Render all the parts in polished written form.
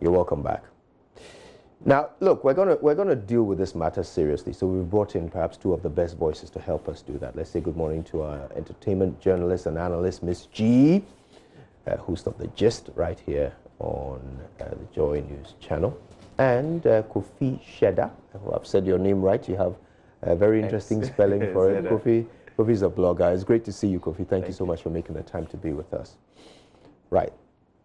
You're welcome back. Now, look, we're gonna deal with this matter seriously. So we've brought in perhaps two of the best voices to help us do that. Let's say good morning to our entertainment journalist and analyst, Miss G, host of The Gist right here on the JoyNews channel, and Kofi Sheda. I hope I've said your name right. You have a very interesting spelling for it. Kofi's a blogger. It's great to see you, Kofi. Thank you so much for making the time to be with us. Right.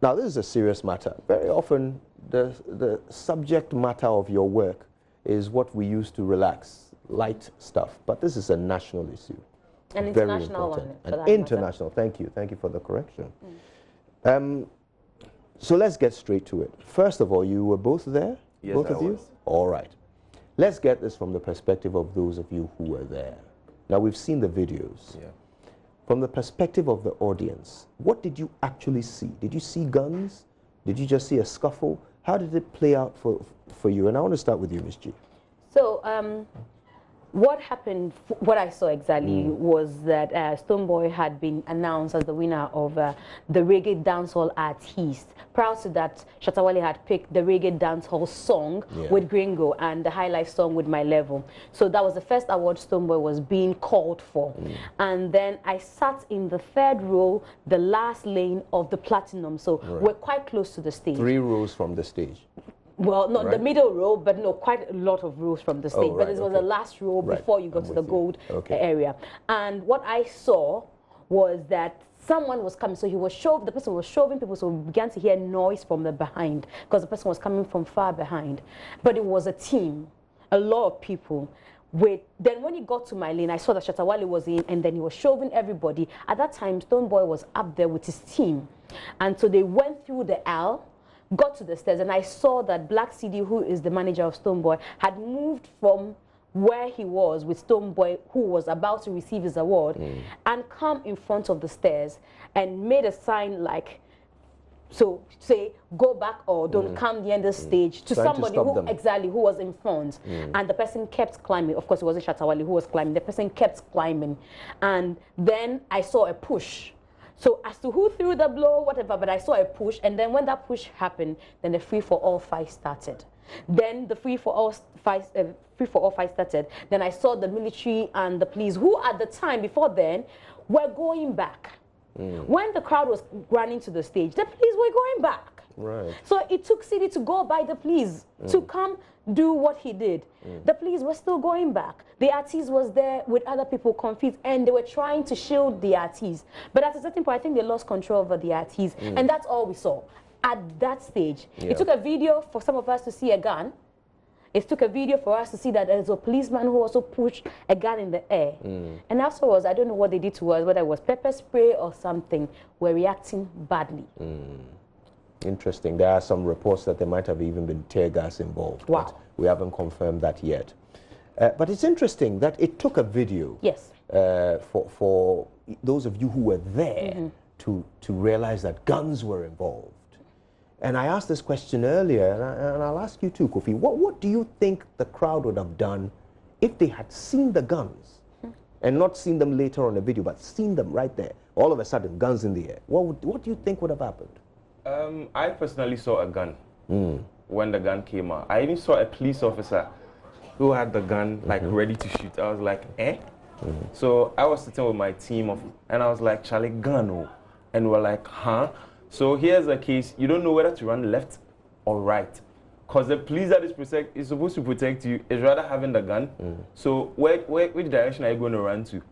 Now, this is a serious matter. Very often, the subject matter of your work is what we use to relax, light stuff. But this is a national issue. An international one. An international. Thank you. Thank you for the correction. So let's get straight to it. First of all, you were both there? Yes, both of you? All right. Let's get this from the perspective of those of you who were there. Now, we've seen the videos. Yeah. From the perspective of the audience, what did you actually see? Did you see guns? Did you just see a scuffle? How did it play out for you? And I want to start with you, Ms. G. So, what happened, what I saw exactly was that Stonebwoy had been announced as the winner of the Reggae Dancehall Artist. Prior to that, Shatta Wale had picked the Reggae Dancehall song with Gringo and the High Life song with My Level. So that was the first award Stonebwoy was being called for. And then I sat in the third row, the last lane of the Platinum. So we're quite close to the stage. 3 rows from the stage. Well, not the middle row, but no, quite a lot of rows from the stage. But this was the last row before you got to the gold area. And what I saw was that someone was coming. So he was the person was shoving people, so we began to hear noise from the behind because the person was coming from far behind. But it was a team, a lot of people. Then when he got to my lane, I saw that Shatta Wale was in, and then he was shoving everybody. At that time, Stonebwoy was up there with his team. And so they went through the aisle, got to the stairs, and I saw that Black CD, who is the manager of Stonebwoy, had moved from where he was with Stonebwoy, who was about to receive his award, and come in front of the stairs and made a sign like, so say, go back or don't come near the stage to somebody who who was in front. And the person kept climbing. Of course, it wasn't Shatta Wale who was climbing. The person kept climbing. And then I saw a push. So as to who threw the blow, whatever, but I saw a push, and then when that push happened, then the free-for-all fight started. Then the free-for-all fight started. Then I saw the military and the police, who at the time, before then, were going back. When the crowd was running to the stage, the police were going back. Right. So it took CD to go by the police to come do what he did. The police were still going back. The artist was there with other people confused, and they were trying to shield the artist. But at a certain point, I think they lost control over the artist, and that's all we saw at that stage. It took a video for some of us to see a gun. It took a video for us to see that there's a policeman who also pushed a gun in the air. And afterwards, I don't know what they did to us, whether it was pepper spray or something. We're reacting badly. Interesting. There are some reports that there might have even been tear gas involved. Wow. But we haven't confirmed that yet. But it's interesting that it took a video for those of you who were there to realize that guns were involved. And I asked this question earlier, and I'll ask you too, Kofi. What do you think the crowd would have done if they had seen the guns and not seen them later on the video, but seen them right there? All of a sudden, guns in the air. What do you think would have happened? I personally saw a gun when the gun came out. I even saw a police officer who had the gun like ready to shoot. I was like, eh? So I was sitting with my team and I was like, Charlie, gun, oh. And we're like, huh? So here's a case, you don't know whether to run left or right. Because the police that is supposed to protect you is rather having the gun. So which direction are you going to run to?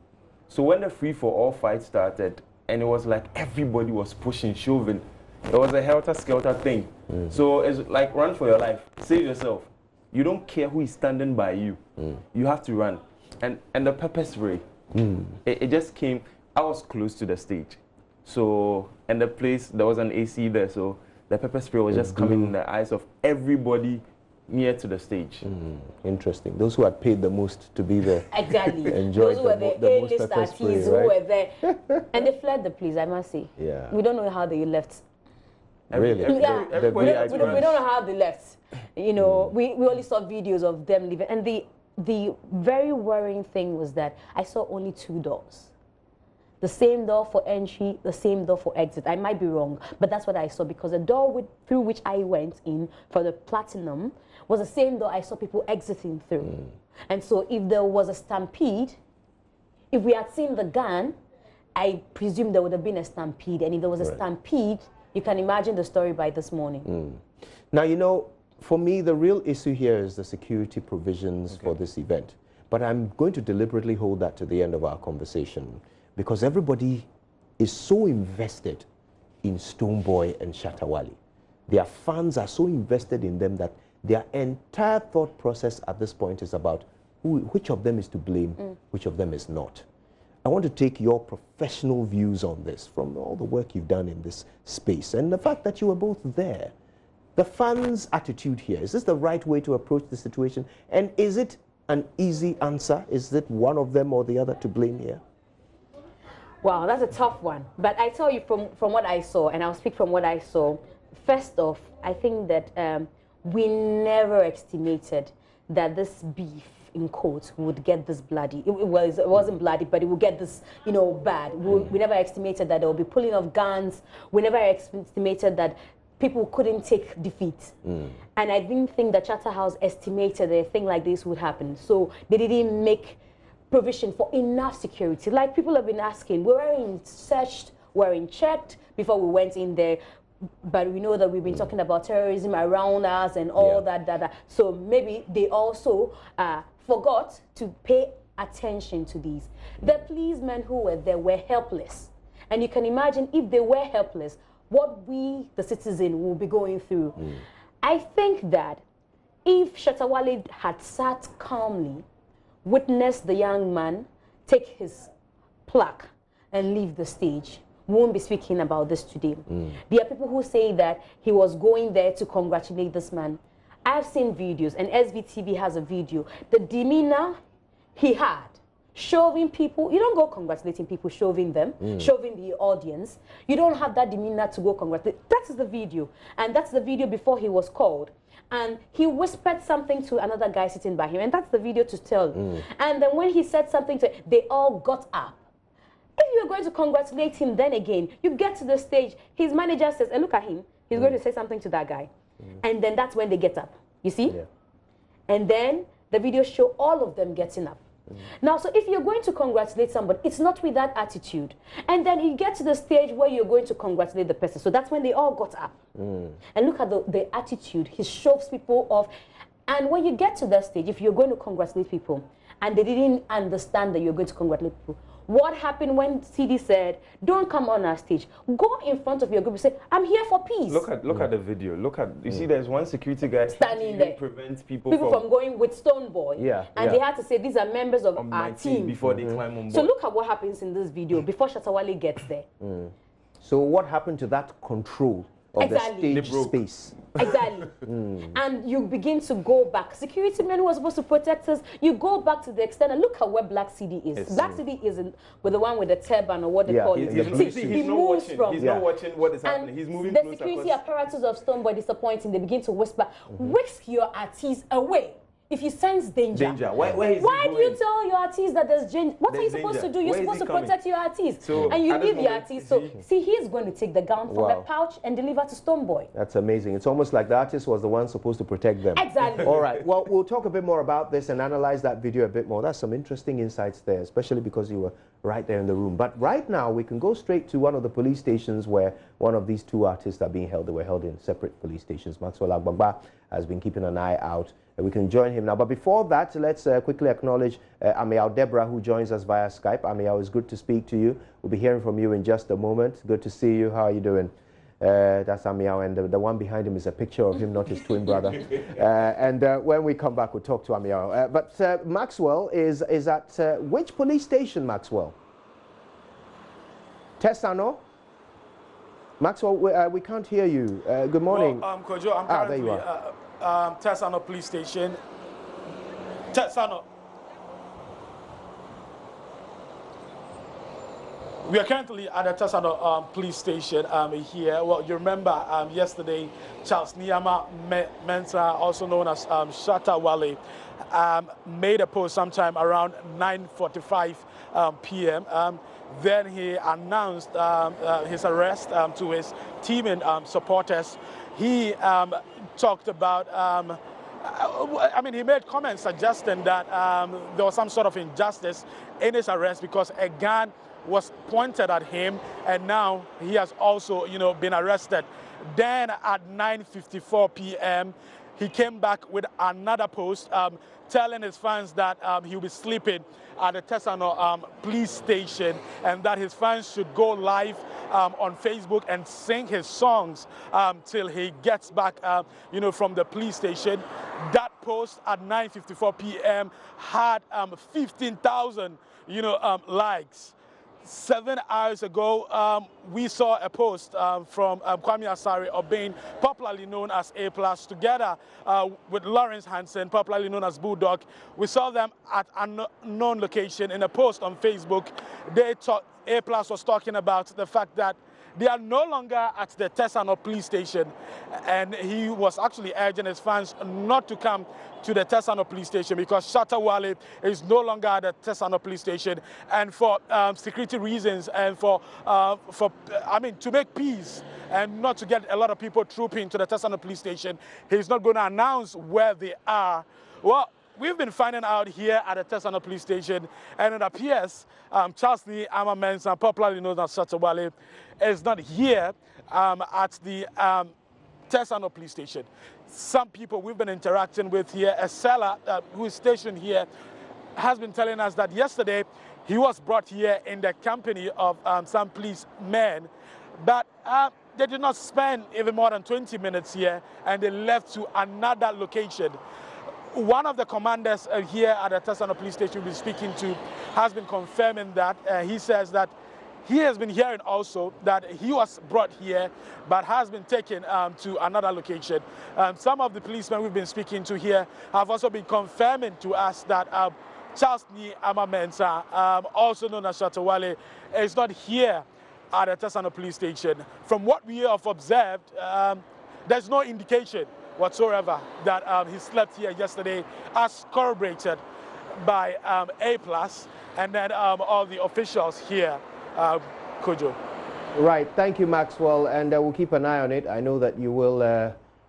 So when the free-for-all fight started, and it was like everybody was pushing, shoving, it was a helter-skelter thing. So it's like, run for your life, save yourself. You don't care who is standing by you. You have to run. And the pepper spray, it just came, I was close to the stage. So, and the place, there was an AC there, so the pepper spray was just coming in the eyes of everybody near to the stage. Interesting. Those who had paid the most to be there. Exactly. Enjoyed those who were the A-list artists who were there. And they fled the police, I must say. Yeah. We don't know how they left. Really? We don't know how they left. You know, we only saw videos of them leaving. And the very worrying thing was that I saw only 2 doors. the same door for entry, the same door for exit. I might be wrong, but that's what I saw, because the door through which I went in for the platinum was the same door I saw people exiting through. And so if there was a stampede, if we had seen the gun, I presume there would have been a stampede. And if there was a stampede, you can imagine the story by this morning. Now, you know, for me, the real issue here is the security provisions for this event. But I'm going to deliberately hold that to the end of our conversation, because everybody is so invested in Stonebwoy and Shatta Wale. Their fans are so invested in them that their entire thought process at this point is about which of them is to blame, which of them is not. I want to take your professional views on this from all the work you've done in this space and the fact that you were both there. The fans' attitude here, is this the right way to approach the situation? And is it an easy answer? Is it one of them or the other to blame here? Wow, that's a tough one. But I tell you from what I saw, and I'll speak from what I saw. First off, I think that we never estimated that this beef, in quotes, would get this bloody. It wasn't bloody, but it would get this, you know, bad. We never estimated that there would be pulling of guns. We never estimated that people couldn't take defeat. And I didn't think that Shatta House estimated that a thing like this would happen. So they didn't make provision for enough security. Like people have been asking, we were searched, we were checked before we went in there. But we know that we've been talking about terrorism around us and all that. So maybe they also forgot to pay attention to these. The policemen who were there were helpless. And you can imagine if they were helpless, what we, the citizen, will be going through. I think that if Shatta Wale had sat calmly, witnessed the young man take his plaque and leave the stage, we won't be speaking about this today. There are people who say that he was going there to congratulate this man. I've seen videos, and SVTV has a video. The demeanor he had, shoving people. You don't go congratulating people, shoving them, shoving the audience. You don't have that demeanor to go congratulate. That's the video. And that's the video before he was called. And he whispered something to another guy sitting by him. And that's the video to tell. And then when he said something to him, they all got up. If you're going to congratulate him, then again, you get to the stage, his manager says, and look at him, he's going to say something to that guy. And then that's when they get up, you see? And then the video show all of them getting up. Now, so if you're going to congratulate somebody, it's not with that attitude. And then you get to the stage where you're going to congratulate the person. So that's when they all got up. And look at the attitude. He shoves people off. And when you get to that stage, if you're going to congratulate people, and they didn't understand that you're going to congratulate people, what happened when CD said, don't come on our stage, go in front of your group and say, I'm here for peace. Look at the video. Look at, you see there's one security guy standing there, prevents people from going with Stonebwoy. And they had to say, these are members of our team before they climb on board. So look at what happens in this video before Shatta Wale gets there. So what happened to that control of the stage space? And you begin to go back. Security men who are supposed to protect us, you go back to the extent and look at where Black CD is. Black CD isn't with the one with the turban or what they call it. He moves from. He's not watching what is happening. He's moving the security apparatus of Stonebwoy disappointing. They begin to whisper, whisk your artist away. If you sense danger. Why do you tell your artist that there's danger? What are you supposed to do? You're supposed to protect your artist. And you leave your artist. So, see, he's going to take the gun from the pouch and deliver to Stonebwoy. That's amazing. It's almost like the artist was the one supposed to protect them. Exactly. All right. Well, we'll talk a bit more about this and analyze that video a bit more. That's some interesting insights there, especially because you were right there in the room. But right now, we can go straight to one of the police stations where one of these two artists are being held. They were held in separate police stations. Maxwell Agbagba has been keeping an eye out. We can join him now. But before that, let's quickly acknowledge Amiao Deborah, who joins us via Skype. Amiao, it's good to speak to you. We'll be hearing from you in just a moment. Good to see you. How are you doing? That's Amiao, and the one behind him is a picture of him, not his twin brother. And when we come back, we'll talk to Amiao. But Maxwell is at which police station, Maxwell? Tessano? Maxwell, we can't hear you. Good morning. Well, Kojo, I'm currently there you are. Tessano Police Station. Tessano. We are currently at the Tessano Police Station here. Well, you remember yesterday, Charles Niyama Mensah, also known as Shatta Wale, made a post sometime around 9:45 p.m. then he announced his arrest to his team and supporters. He talked about, I mean, he made comments suggesting that there was some sort of injustice in his arrest because a gun was pointed at him, and now he has also, been arrested. Then at 9:54 p.m., he came back with another post telling his fans that he'll be sleeping at the Tesano police station and that his fans should go live on Facebook and sing his songs till he gets back, from the police station. That post at 9:54 p.m. had 15,000, likes. 7 hours ago, we saw a post from Kwame Asare Obeng, popularly known as A+, together with Lawrence Hansen, popularly known as Bulldog. We saw them at an unknown location in a post on Facebook. A+ was talking about the fact that they are no longer at the Tesano police station, and he was actually urging his fans not to come to the Tesano police station because Shatta Wale is no longer at the Tesano police station, and for security reasons and to make peace and not to get a lot of people trooping to the Tesano police station, he's not going to announce where they are. Well, we've been finding out here at the Tesano police station, and it appears Charles Lee Ama-Mensah, popularly known as Shatta Wale, is not here at the Tesano police station. Some people we've been interacting with here, a seller who is stationed here, has been telling us that yesterday he was brought here in the company of some policemen, but they did not spend even more than 20 minutes here, and they left to another location. One of the commanders here at the Tesano police station we've been speaking to has been confirming that. He says that he has been hearing also that he was brought here but has been taken to another location. Some of the policemen we've been speaking to here have also been confirming to us that Charles Lee Ama-Mensah, also known as Shatta Wale, is not here at the Tesano police station. From what we have observed, there's no indication whatsoever that he slept here yesterday, as corroborated by A+, and then all the officials here, Kojo. Right, thank you, Maxwell, and we'll keep an eye on it. I know that you will,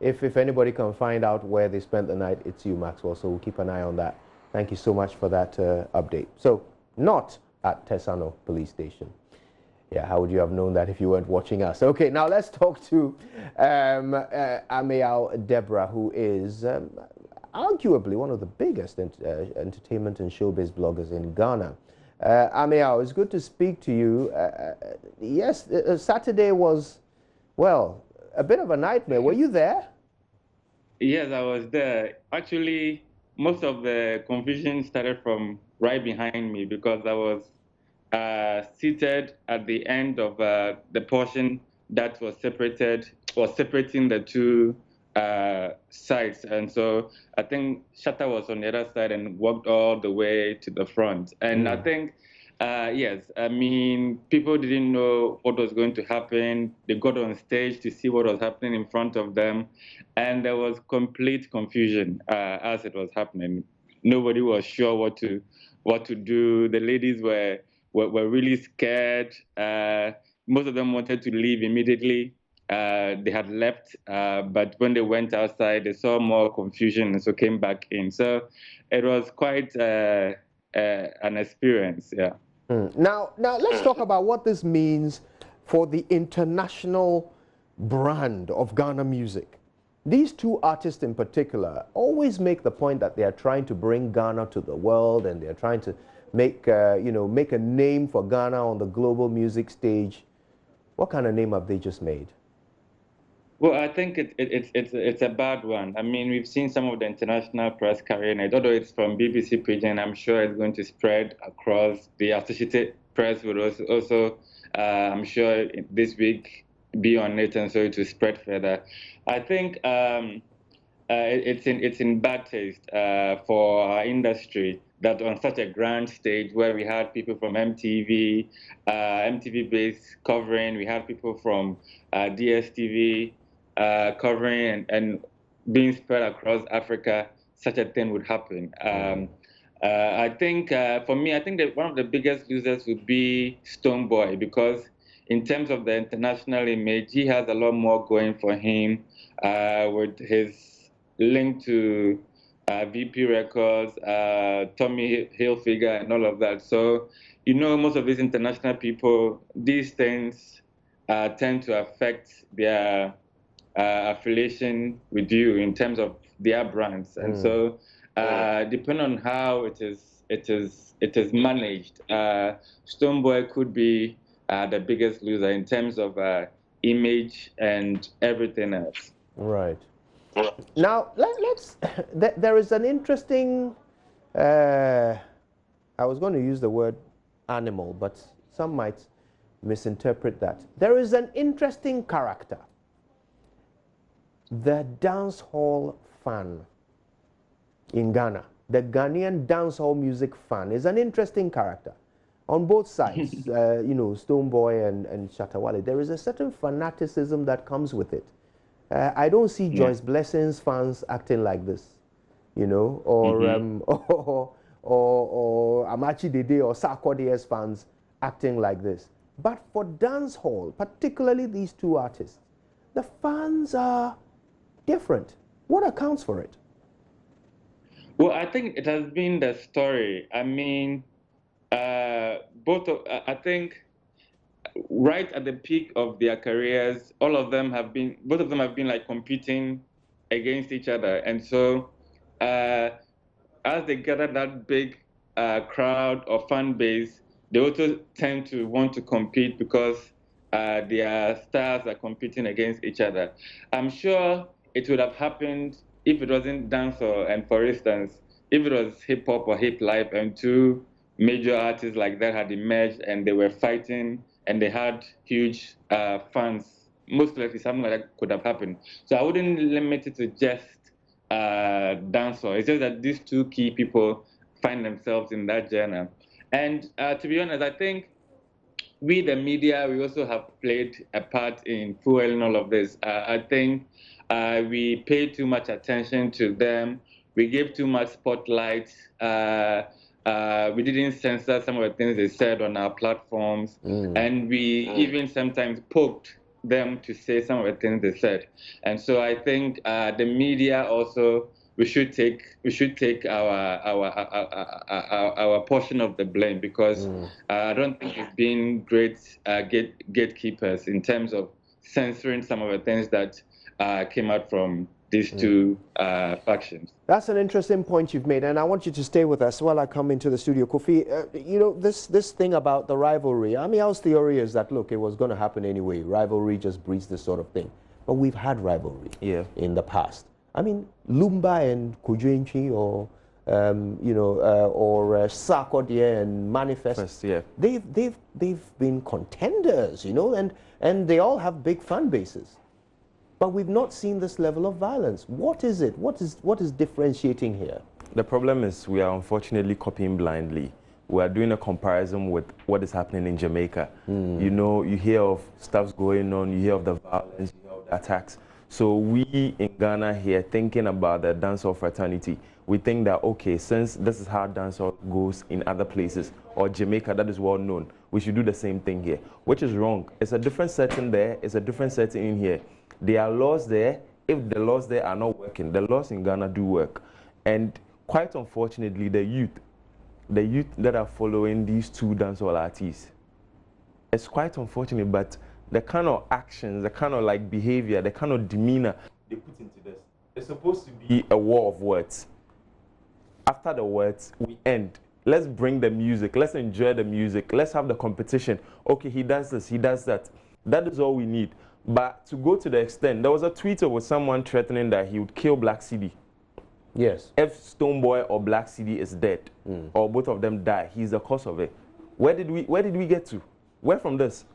if anybody can find out where they spent the night, it's you, Maxwell, so we'll keep an eye on that. Thank you so much for that update. So, not at Tesano police station. Yeah, how would you have known that if you weren't watching us? Okay, now let's talk to Amiao Deborah, who is arguably one of the biggest entertainment and showbiz bloggers in Ghana. Amiao, it's good to speak to you. Yes, Saturday was, well, a bit of a nightmare. Were you there? Yes, I was there. Actually, most of the confusion started from right behind me because I was seated at the end of the portion that was separating the two sides. And so I think Shatta was on the other side and walked all the way to the front. And I think, yes, I mean, people didn't know what was going to happen. They got on stage to see what was happening in front of them. And there was complete confusion as it was happening. Nobody was sure what to do. The ladies were really scared. Most of them wanted to leave immediately. They had left, but when they went outside, they saw more confusion and so came back in. So it was quite an experience, yeah. Now let's talk about what this means for the international brand of Ghana music. These two artists in particular always make the point that they are trying to bring Ghana to the world, and they're trying to make make a name for Ghana on the global music stage. What kind of name have they just made? Well, I think it's a bad one. I mean, we've seen some of the international press carrying it. Although it's from BBC Pidgin, I'm sure it's going to spread across. The Associated Press will also I'm sure this week, be on it, and so to spread further. I think it's in bad taste for our industry that on such a grand stage where we had people from MTV, MTV-based covering, we had people from DSTV covering and being spread across Africa, such a thing would happen. I think for me, I think that one of the biggest losers would be Stonebwoy, because in terms of the international image, he has a lot more going for him with his link to VP Records, Tommy Hilfiger, and all of that. So, you know, most of these international people, these things tend to affect their affiliation with you in terms of their brands, and so depending on how it is managed, Stonebwoy could be the biggest loser in terms of image and everything else. Right. Now let's. There is an interesting. I was going to use the word animal, but some might misinterpret that. There is an interesting character. The dancehall fan in Ghana, the Ghanaian dancehall music fan, is an interesting character on both sides. You know, Stonebwoy and Shatta Wale. There is a certain fanaticism that comes with it. I don't see Joyce Blessing's fans acting like this, you know, or or Amachi Dede or Sarkodie's fans acting like this. But for dancehall, particularly these two artists, the fans are different. What accounts for it? Well, I think it has been the story. I mean, I think right at the peak of their careers, both of them have been like competing against each other. And so as they gather that big crowd or fan base, they also tend to want to compete because their stars are competing against each other. I'm sure it would have happened if it wasn't dancehall, and for instance, if it was hip hop or hip life and two major artists like that had emerged and they were fighting and they had huge fans, most likely something like that could have happened. So I wouldn't limit it to just dancehall. It's just that these two key people find themselves in that genre. And to be honest, I think we, the media, we also have played a part in fueling all of this. I think we paid too much attention to them. We gave too much spotlight. We didn't censor some of the things they said on our platforms, and we even sometimes poked them to say some of the things they said. And so I think the media also, we should take our portion of the blame, because I don't think it's been great gatekeepers in terms of censoring some of the things that came out from these two factions. That's an interesting point you've made, and I want you to stay with us while I come into the studio. Kofi, you know, this thing about the rivalry, I mean, our theory is that, look, it was going to happen anyway. Rivalry just breeds this sort of thing. But we've had rivalry in the past. I mean, Lumba and Kujenchi, or, you know, or Sarkodie and Manifest, they've been contenders, you know, and they all have big fan bases. But we've not seen this level of violence. What is it? What is differentiating here? The problem is we are unfortunately copying blindly. We are doing a comparison with what is happening in Jamaica. You know, you hear of stuff's going on, you hear of the violence, you hear of the attacks. So we in Ghana here, thinking about the dancehall fraternity, we think that, okay, since this is how dancehall goes in other places, or Jamaica, that is well known, we should do the same thing here, which is wrong. It's a different setting there, it's a different setting in here. There are laws there. If the laws there are not working, the laws in Ghana do work. And quite unfortunately, the youth that are following these two dancehall artists, it's quite unfortunate, but the kind of actions, the kind of like behavior, the kind of demeanor they put into this, it's supposed to be a war of words. After the words, we end. Let's bring the music. Let's enjoy the music. Let's have the competition. Okay, he does this, he does that. That is all we need. But to go to the extent, there was a tweet with someone threatening that he would kill Black City. Yes. If Stonebwoy or Black City is dead, or both of them die, he's the cause of it. Where did we get to? Where from this?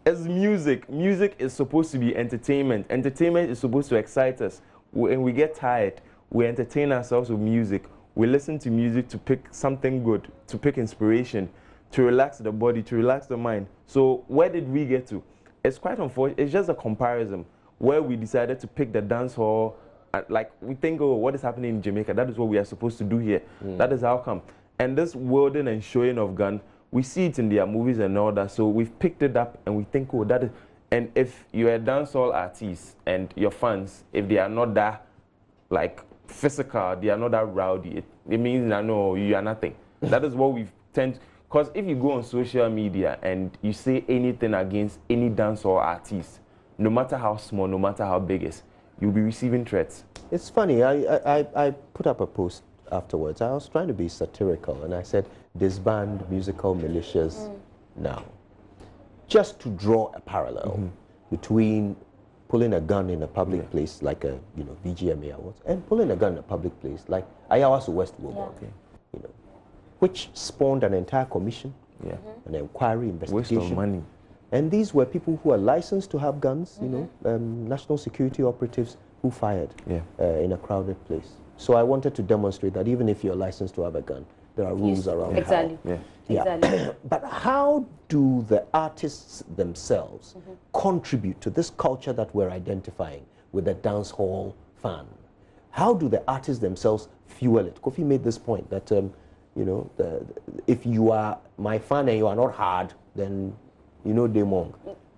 It's music. Music is supposed to be entertainment. Entertainment is supposed to excite us. When we get tired, we entertain ourselves with music. We listen to music to pick something good, to pick inspiration, to relax the body, to relax the mind. So where did we get to? It's quite unfortunate. It's just a comparison where we decided to pick the dancehall like we think, oh, what is happening in Jamaica? That is what we are supposed to do here. That is how come. And this wielding and showing of gun, we see it in their movies and all that. So we've picked it up and we think, oh, that is. And if you're a dancehall artist and your fans, if they are not that like physical, they are not that rowdy, it means that no, you are nothing. That is what we've tend. Because if you go on social media and you say anything against any dancehall artist, no matter how small, no matter how big it is, you'll be receiving threats. It's funny, I put up a post afterwards. I was trying to be satirical and I said, disband musical militias now. Just to draw a parallel between pulling a gun in a public place like a, VGMA awards and pulling a gun in a public place like Ayawasu West Wobo, which spawned an entire commission, an inquiry, investigation. Waste of money. And these were people who are licensed to have guns, national security operatives who fired in a crowded place. So I wanted to demonstrate that even if you're licensed to have a gun, there are rules around exactly. how. Exactly. But how do the artists themselves contribute to this culture that we're identifying with the dance hall fan? How do the artists themselves fuel it? Kofi made this point that, if you are my fan and you are not hard, then demong.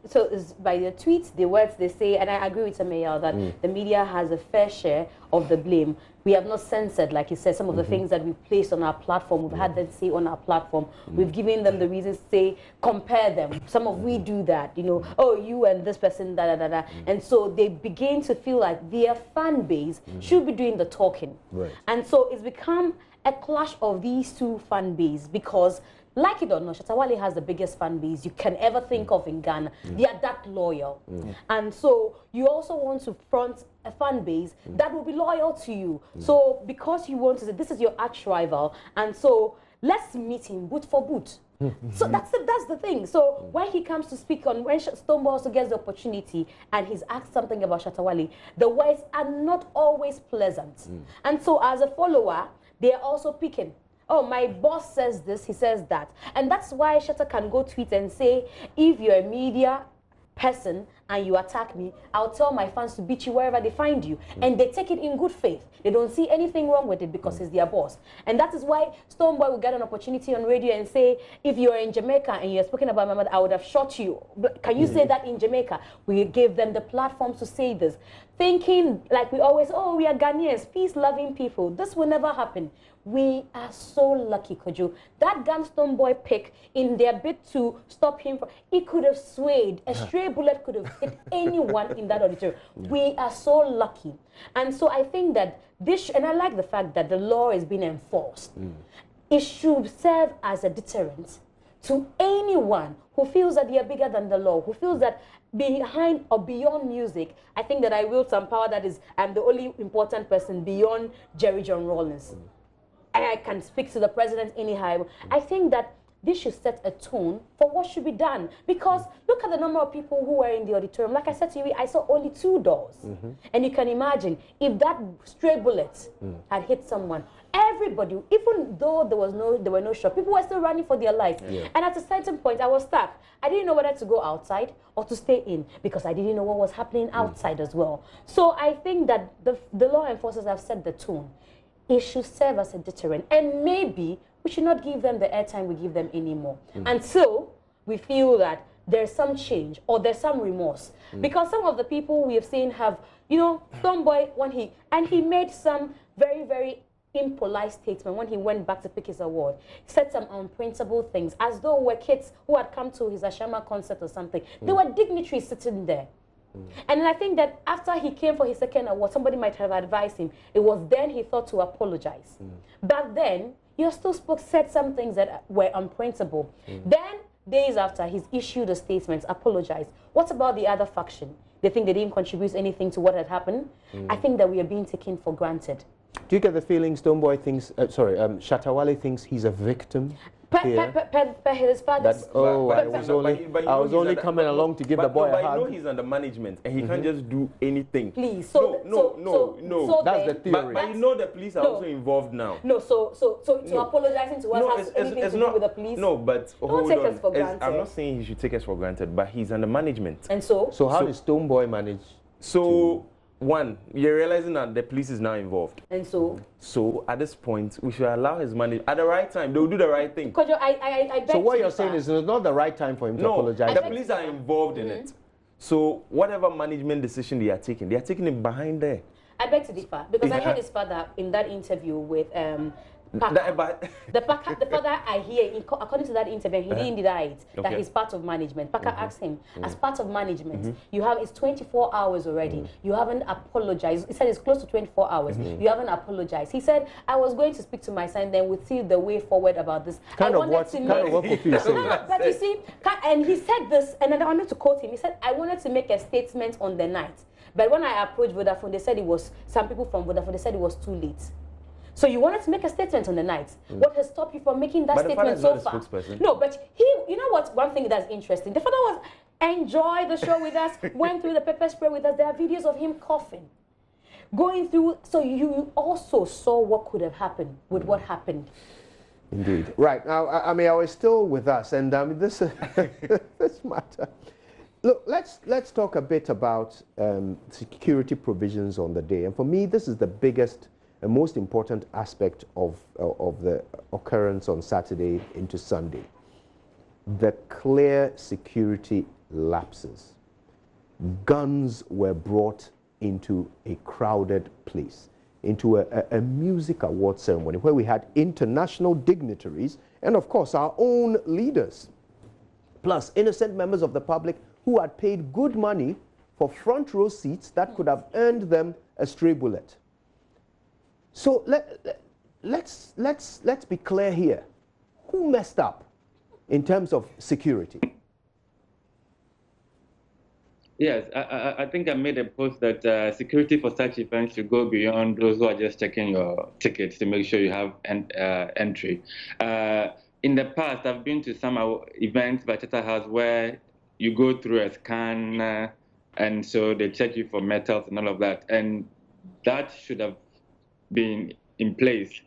So it's by the tweets, the words they say, and I agree with Samayal that the media has a fair share of the blame. We have not censored, like he said, some of the things that we've placed on our platform. We've had them say on our platform. We've given them the reasons to say, compare them. Some of we do that, oh, you and this person, da-da-da-da. And so they begin to feel like their fan base should be doing the talking. Right. And so it's become a clash of these two fan bases because like it or not, Shatta Wale has the biggest fan base you can ever think of in Ghana. They are that loyal. And so you also want to front a fan base that will be loyal to you. So because you want to say, this is your arch rival, and so let's meet him boot for boot. So that's the thing. So when he comes to speak on, when Stonebwoy also gets the opportunity and he's asked something about Shatta Wale, the words are not always pleasant. And so as a follower, they are also picking. Oh, my boss says this, he says that. And that's why Shatta can go tweet and say, if you're a media person and you attack me, I'll tell my fans to beat you wherever they find you. And they take it in good faith. They don't see anything wrong with it because he's their boss. And that is why Stonebwoy will get an opportunity on radio and say, if you're in Jamaica and you're speaking about my mother, I would have shot you. Can you say that in Jamaica? We gave them the platform to say this. Thinking like we always, oh, we are Ghanaians, peace-loving people. This will never happen. We are so lucky, Kojo. That gun Stonebwoy pick in their bid to stop him from, it could have swayed. A stray bullet could have hit anyone in that auditorium. We are so lucky. And so I think that this, and I like the fact that the law is being enforced. It should serve as a deterrent to anyone who feels that they are bigger than the law, who feels that behind or beyond music, I think that I wield some power that is, I'm the only important person beyond Jerry John Rawlings. I can speak to the president anyhow. I think that this should set a tone for what should be done. Because look at the number of people who were in the auditorium. Like I said to you, I saw only 2 doors. And you can imagine, if that stray bullet had hit someone, everybody, even though there were no shots, people were still running for their lives. And at a certain point, I was stuck. I didn't know whether to go outside or to stay in because I didn't know what was happening outside as well. So I think that the law enforcers have set the tone. It should serve as a deterrent. And maybe we should not give them the airtime we give them anymore until we feel that there's some change or there's some remorse. Because some of the people we have seen have, Stonebwoy, when he made some very, very impolite statement when he went back to pick his award, said some unprintable things as though we're kids who had come to his Ashama concert or something. There were dignitaries sitting there. And I think that after he came for his second award, somebody might have advised him. It was then he thought to apologize. Back then, he still said some things that were unprintable. Then, days after, he's issued a statement, apologized. What about the other faction? They think they didn't contribute anything to what had happened? I think that we are being taken for granted. Do you get the feeling Stonebwoy thinks, Shatta Wale thinks he's a victim? His father's. I was only coming along to give the boy a hug. But you know he's under management and he can't just do anything. Please. No. That's the theory. But you know the police are also involved now. No, so apologizing to us has anything to do with the police? No, but don't take us for granted. I'm not saying he should take us for granted, but he's under management. And so? So how does Stonebwoy manage? So one, you're realizing that the police is now involved. And so? So at this point, we should allow his money at the right time. They'll do the right thing. I beg so what you're saying is it's not the right time for him to apologize? The police are involved in it. So whatever management decision they are taking it behind there. I beg to differ, because I heard his father in that interview with the father I hear, according to that interview, he didn't deny it, that he's part of management. Parker asked him, as part of management, it's 24 hours already. You haven't apologized. He said it's close to 24 hours. You haven't apologized. He said, I was going to speak to my son, then we'll see the way forward about this. Kind of what Kofi is saying. But you see, and he said this, and then I wanted to quote him. He said, I wanted to make a statement on the night. But when I approached Vodafone, they said some people from Vodafone, they said it was too late. So you wanted to make a statement on the night. What has stopped you from making that statement so far? No, but you know what? One thing that's interesting. The father was enjoy the show with us, went through the pepper spray with us. There are videos of him coughing, going through. So you also saw what could have happened with what happened. Indeed. Right now, I mean, I was still with us, and this this matter. Look, let's talk a bit about security provisions on the day. And for me, this is the biggest and most important aspect of the occurrence on Saturday into Sunday. The clear security lapses. Guns were brought into a crowded place, into a music award ceremony where we had international dignitaries and, of course, our own leaders, plus innocent members of the public who had paid good money for front row seats that could have earned them a stray bullet. So let's be clear here. Who messed up in terms of security? Yes, I think I made a post that security for such events should go beyond those who are just checking your tickets to make sure you have entry. In the past, I've been to some events by Shatta House where you go through a scan, and so they check you for metals and all of that. And that should have been in place,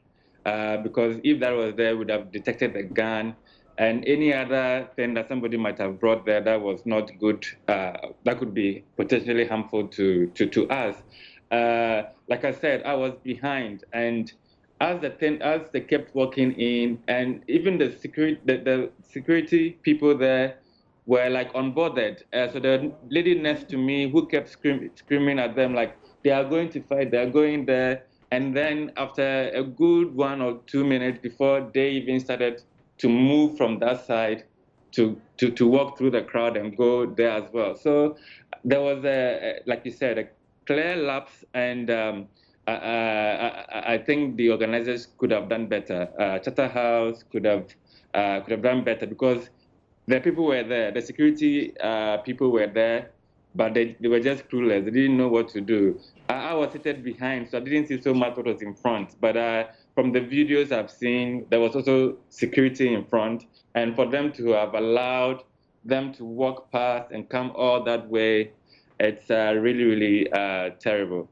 because if that was there, we would have detected the gun and any other thing that somebody might have brought there that was not good, that could be potentially harmful to us. Like I said, I was behind, and as they kept walking in, and even the security people there were like unbothered. So the lady next to me who kept screaming at them like, they are going to fight, they are going there. And then after a good 1 or 2 minutes before they even started to move from that side to walk through the crowd and go there as well. So there was like you said, a clear lapse, and I think the organizers could have done better. Shatta House could have done better, because the people were there, the security people were there, but they were just clueless. They didn't know what to do. I was seated behind, so I didn't see so much what was in front. But from the videos I've seen, there was also security in front. And for them to have allowed them to walk past and come all that way, it's really, really terrible.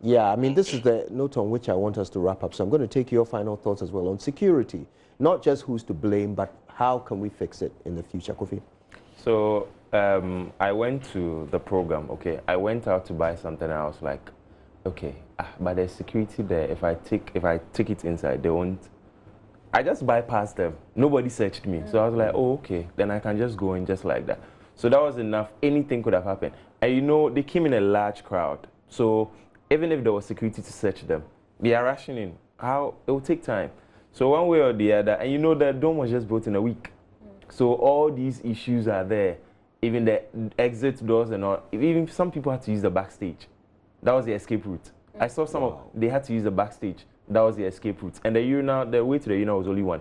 Yeah, I mean, this is the note on which I want us to wrap up. So I'm going to take your final thoughts as well on security. Not just who's to blame, but how can we fix it in the future, Kofi? So I went to the program, okay. I went out to buy something, and I was like, okay, but there's security there. If I take it inside, they won't. I just bypassed them. Nobody searched me. So I was like, oh, okay, then I can just go in just like that. So that was enough. Anything could have happened. And you know, they came in a large crowd. So even if there was security to search them, they are rushing in. It will take time. So one way or the other, and you know, the dome was just built in a week. So all these issues are there. Even the exit doors and all. Even some people had to use the backstage. That was the escape route. I saw some they had to use the backstage. That was the escape route. And the way to the urinal was only one.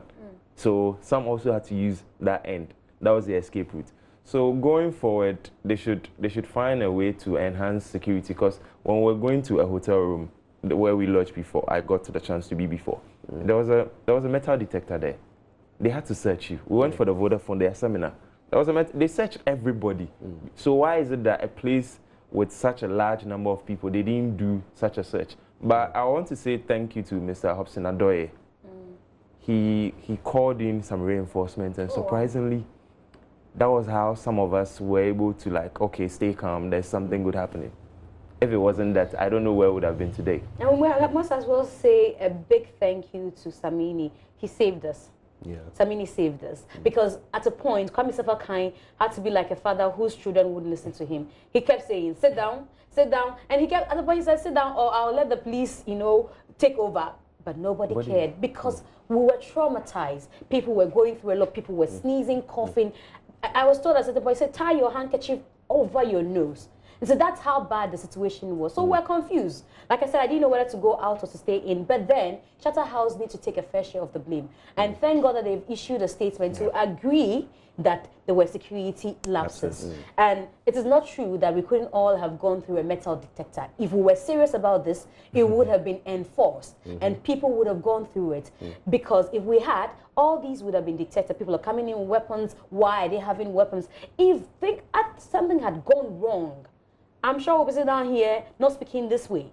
So some also had to use that end. That was the escape route. So going forward, they should find a way to enhance security, because when we're going to a hotel room where we lodged before, I got to the chance to be before. There was a metal detector there. They had to search you. We went for the Vodafone, their seminar. They searched everybody. So why is it that a place with such a large number of people, they didn't do such a search? But I want to say thank you to Mr. Hobson Adoye. He called in some reinforcements, and surprisingly, that was how some of us were able to, like, okay, stay calm, there's something good happening. if it wasn't that, I don't know where it would have been today. And we must as well say a big thank you to Samini. He saved us. Yeah. Samini saved us. Because at a point, Kwame Sefa-Kine had to be like a father whose children wouldn't listen to him. He kept saying, sit down, sit down. And he kept, at the point, he said, sit down or I'll let the police, you know, take over. But nobody cared because we were traumatized. People were going through a lot. People were sneezing, coughing. I was told, as at the point, he said, tie your handkerchief over your nose. And so that's how bad the situation was. So we're confused. Like I said, I didn't know whether to go out or to stay in. But then Shatta House needs to take a fair share of the blame. And thank God that they've issued a statement to agree that there were security lapses. And it is not true that we couldn't all have gone through a metal detector. If we were serious about this, it would have been enforced and people would have gone through it. Because if we had, all these would have been detected. People are coming in with weapons. Why are they having weapons? If something had gone wrong, I'm sure we'll be sitting down here not speaking this way.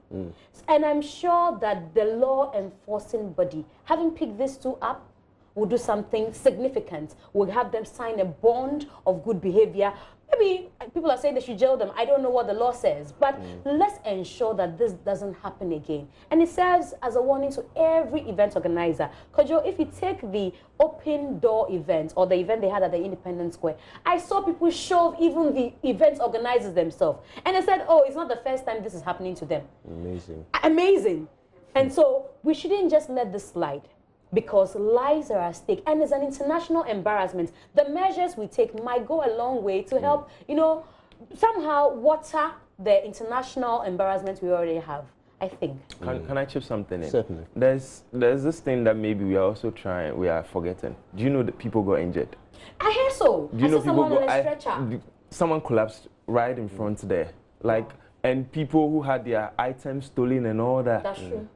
And I'm sure that the law enforcing body, having picked these two up, will do something significant. We'll have them sign a bond of good behavior. Maybe people are saying they should jail them. I don't know what the law says, but let's ensure that this doesn't happen again. And it serves as a warning to every event organizer. Kojo, if you take the open door event or the event they had at the Independence Square, I saw people shove even the event organizers themselves. And they said, oh, it's not the first time this is happening to them. Amazing. Amazing. And so we shouldn't just let this slide, because lives are at stake and it's an international embarrassment. The measures we take might go a long way to help, you know, somehow water the international embarrassment we already have, I think. Can I chip something in? Certainly. There's this thing that maybe we are also we are forgetting. Do you know that people got injured? I hear so. Do you know people someone on a stretcher. Someone collapsed right in front there. Like, and people who had their items stolen and all that. That's true.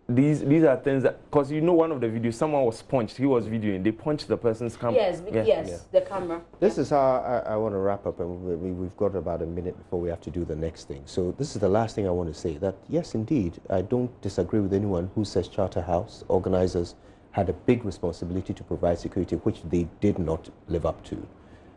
These are things that, because you know, one of the videos, someone was punched. He was videoing. They punched the person's camera. Yes, the camera. This is how I want to wrap up, and we've got about a minute before we have to do the next thing. So this is the last thing I want to say, that yes, indeed, I don't disagree with anyone who says Charter House organizers had a big responsibility to provide security, which they did not live up to.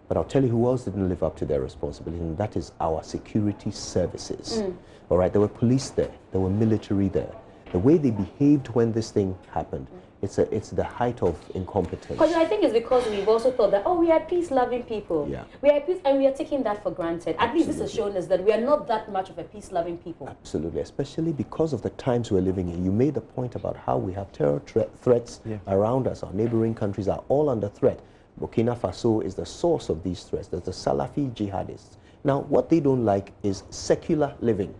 But I'll tell you who else didn't live up to their responsibility, and that is our security services. All right, there were police there, there were military there. The way they behaved when this thing happened, it's the height of incompetence. Because I think it's because we've also thought that, oh, we are peace-loving people. Yeah. We are peace, and we are taking that for granted. At least this has shown us that we are not that much of a peace-loving people. Absolutely, especially because of the times we're living in. You made the point about how we have terror threats around us. Our neighboring countries are all under threat. Burkina Faso is the source of these threats. There's the Salafi jihadists. Now, what they don't like is secular living.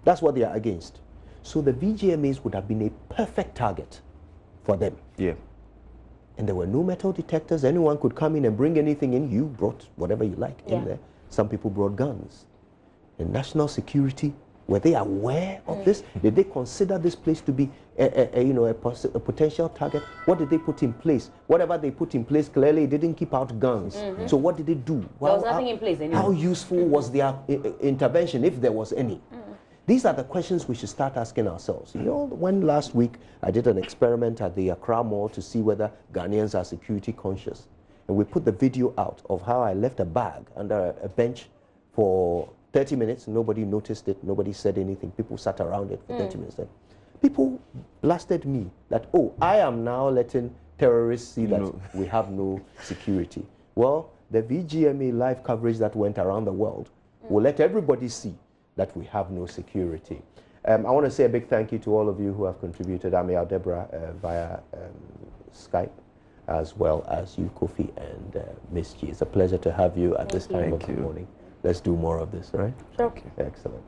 That's what they are against. So the VGMAs would have been a perfect target for them. Yeah. And there were no metal detectors. Anyone could come in and bring anything in. You brought whatever you like in there. Some people brought guns. And national security, were they aware of this? Did they consider this place to be a potential target? What did they put in place? Whatever they put in place, clearly didn't keep out guns. So what did they do? There was nothing in place anyway. How useful was their intervention, if there was any? These are the questions we should start asking ourselves. You know, when last week I did an experiment at the Accra Mall to see whether Ghanaians are security conscious. And we put the video out of how I left a bag under a bench for 30 minutes. Nobody noticed it. Nobody said anything. People sat around it for 30 minutes. People blasted me that, oh, I am now letting terrorists see that we have no security. Well, the VGMA live coverage that went around the world will let everybody see that we have no security. I want to say a big thank you to all of you who have contributed. I'm Deborah via Skype, as well as you, Kofi, and Miss G. It's a pleasure to have you at this time of the morning. Let's do more of this, right? Sure. Excellent.